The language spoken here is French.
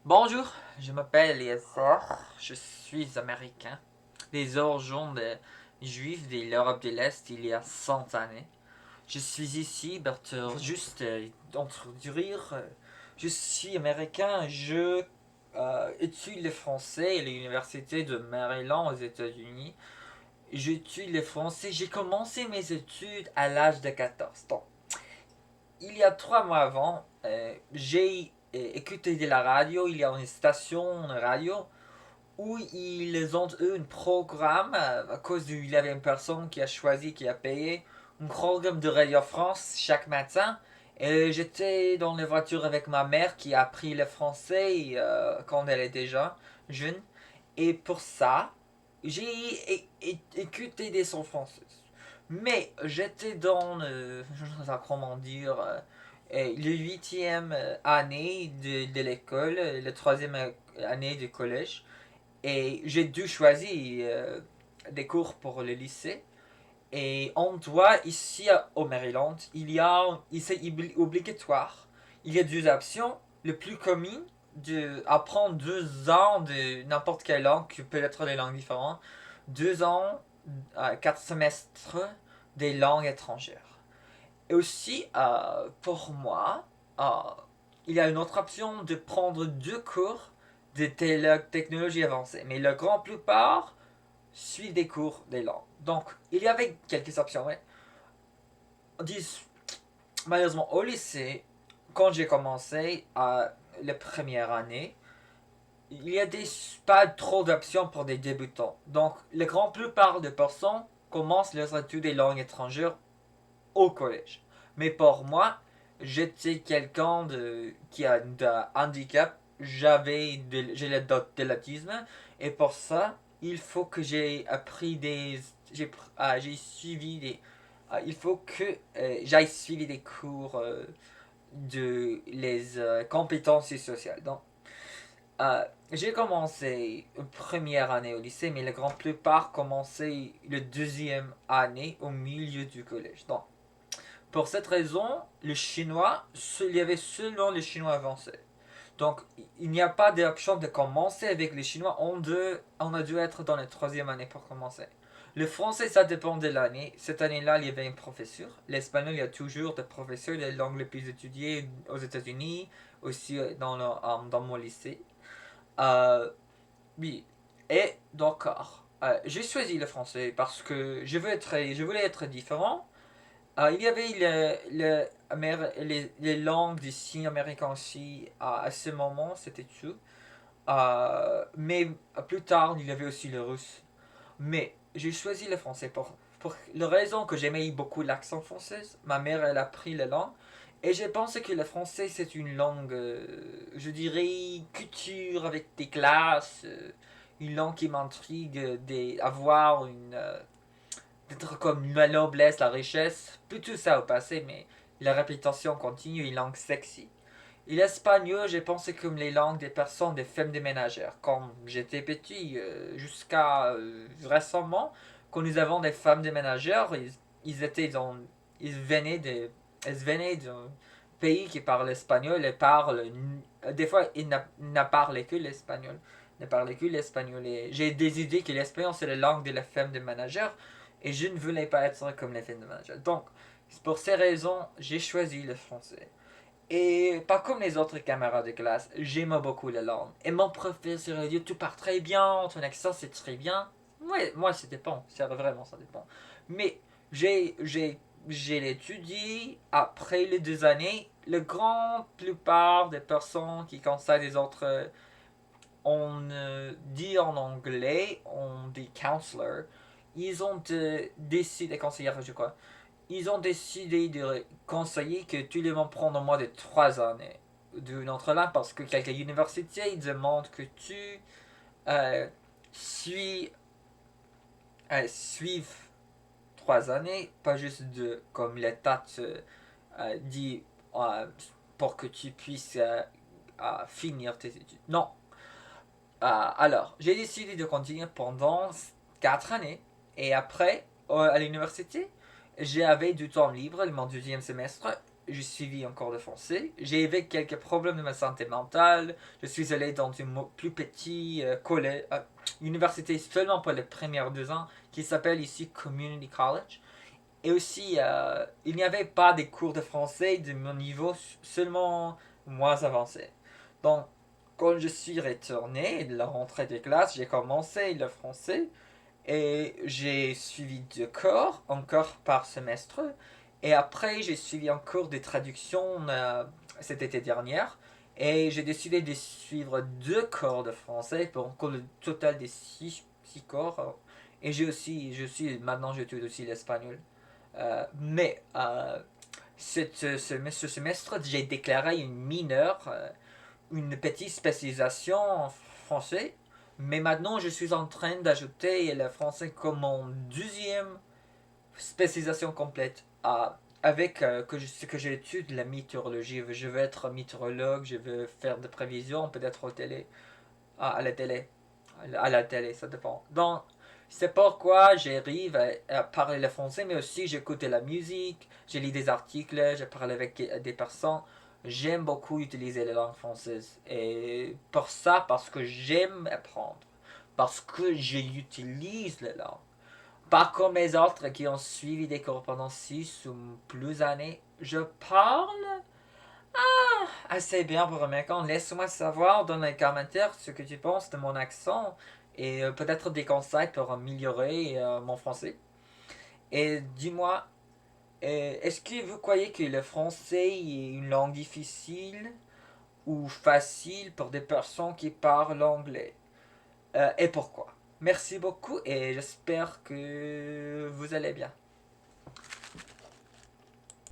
Bonjour, je m'appelle Eliezer, je suis américain. Les origines juives de l'Europe de l'Est il y a 100 années. Je suis ici pour juste introduire. Je suis américain, je étudie le français à l'université de Maryland aux États-Unis. J'étudie le français, j'ai commencé mes études à l'âge de 14 ans. Il y a 3 mois avant, j'ai écouté de la radio. Il y a une station de radio où ils ont eu un programme à cause il y avait une personne qui a choisi, qui a payé un programme de Radio France chaque matin. Et j'étais dans la voiture avec ma mère qui a appris le français quand elle était jeune. Et pour ça, j'ai écouté des sons français. Mais j'étais dans, comment dire, le huitième année de l'école, la troisième année du collège. Et j'ai dû choisir des cours pour le lycée. Et on doit, ici au Maryland, c'est obligatoire. Il y a deux options. Le plus commun, de apprendre 2 ans de n'importe quelle langue, qui peut être des langues différentes. 2 ans, 4 semestres des langues étrangères. Et aussi, pour moi, euh, il y a une autre option de prendre 2 cours de technologie avancée. Mais la grande plupart suivent des cours des langues. Donc, il y avait quelques options. Ouais. Dis, malheureusement, au lycée, quand j'ai commencé la première année, il y a pas trop d'options pour des débutants. Donc, la grande plupart des personnes commencent leurs études des langues étrangères au collège. Mais pour moi, j'étais quelqu'un qui a un handicap. J'ai de l'autisme. Et pour ça, il faut que j'ai appris j'ai suivi il faut que j'aille suivi des cours de les compétences sociales. Donc, j'ai commencé une première année au lycée, mais la grande plupart commençaient le deuxième année au milieu du collège. Donc, pour cette raison, le chinois, il y avait seulement le chinois avancé. Donc, il n'y a pas d'option de commencer avec le chinois. On a dû être dans la troisième année pour commencer. Le français, ça dépend de l'année. Cette année-là, il y avait un professeur. L'espagnol, il y a toujours des professeurs, les langues les plus étudiées aux États-Unis, aussi dans mon lycée. Oui. Et d'accord. J'ai choisi le français parce que je voulais être différent. Il y avait les langues des signes américains aussi à ce moment, c'était tout. Mais plus tard, il y avait aussi le russe. Mais j'ai choisi le français pour la raison que j'aimais beaucoup l'accent français. Ma mère, elle a appris la langue. Et j'ai pensé que le français, c'est une langue, je dirais, culture avec des classes. Une langue qui m'intrigue d'avoir d'être comme la noblesse, la richesse, plutôt ça au passé, mais la réputation continue, une langue sexy. Et l'espagnol, j'ai pensé comme les langues des personnes, des femmes des ménagères. Quand j'étais petit, jusqu'à récemment, quand nous avons des femmes des ménagères, ils étaient dans, ils venaient d'un pays qui parle espagnol et parlent, des fois, ils ne parlent que l'espagnol. Ne parlaient que l'espagnol. Et j'ai des idées que l'espagnol, c'est la langue de la femme des ménagères et je ne voulais pas être comme les femmes des ménagères. Donc, pour ces raisons, j'ai choisi le français. Et pas comme les autres camarades de classe, j'aimais beaucoup la langue. Et mon professeur a dit, tu parles très bien, ton accent c'est très bien. Ouais, moi ça dépend, ça vraiment ça dépend. Mais j'ai, j'ai, j'ai étudié après les 2 années. La grande plupart des personnes qui conseillent des autres, on dit en anglais, on dit counselor, ils ont décidé, conseillers je crois, ils ont décidé de conseiller que tout le monde prenne au moins de 3 années d'une autre langue parce que quelques universités demandent que tu euh, suis, suives 3 années, pas juste deux, comme l'État te dit euh, pour que tu puisses finir tes études. Non. Alors, j'ai décidé de continuer pendant 4 années et après, à l'université, j'avais du temps libre, mon deuxième semestre. j'ai suivi un cours de français. J'ai eu quelques problèmes de ma santé mentale. Je suis allé dans une plus petit collège, université seulement pour les premières 2 ans, qui s'appelle ici Community College. Et aussi, il n'y avait pas des cours de français de mon niveau, seulement moins avancé. Donc, quand je suis retourné de la rentrée des classes, j'ai commencé le français et j'ai suivi 2 cours, un cours par semestre. Et après, j'ai suivi un cours de traduction cet été dernier. Et j'ai décidé de suivre 2 cours de français pour le total de six cours. Et maintenant j'étudie aussi l'espagnol. Mais ce semestre, j'ai déclaré une mineure, une petite spécialisation en français. Mais maintenant, je suis en train d'ajouter le français comme mon deuxième spécialisation complète. Avec ce que j'étudie, la météorologie. Je veux être météorologue, je veux faire des prévisions, peut-être au télé, à la télé. À la télé, ça dépend. Donc, c'est pourquoi j'arrive à parler le français, mais aussi j'écoute de la musique, je lis des articles, je parle avec des personnes. J'aime beaucoup utiliser la langue française. Et pour ça, parce que j'aime apprendre. Parce que j'utilise la langue. Pas comme les autres qui ont suivi des cours pendant 6 ou plus années. Je parle assez bien pour un Américain. Laisse-moi savoir dans les commentaires ce que tu penses de mon accent et peut-être des conseils pour améliorer mon français. Et dis-moi, est-ce que vous croyez que le français est une langue difficile ou facile pour des personnes qui parlent anglais? Et pourquoi? Merci beaucoup et j'espère que vous allez bien.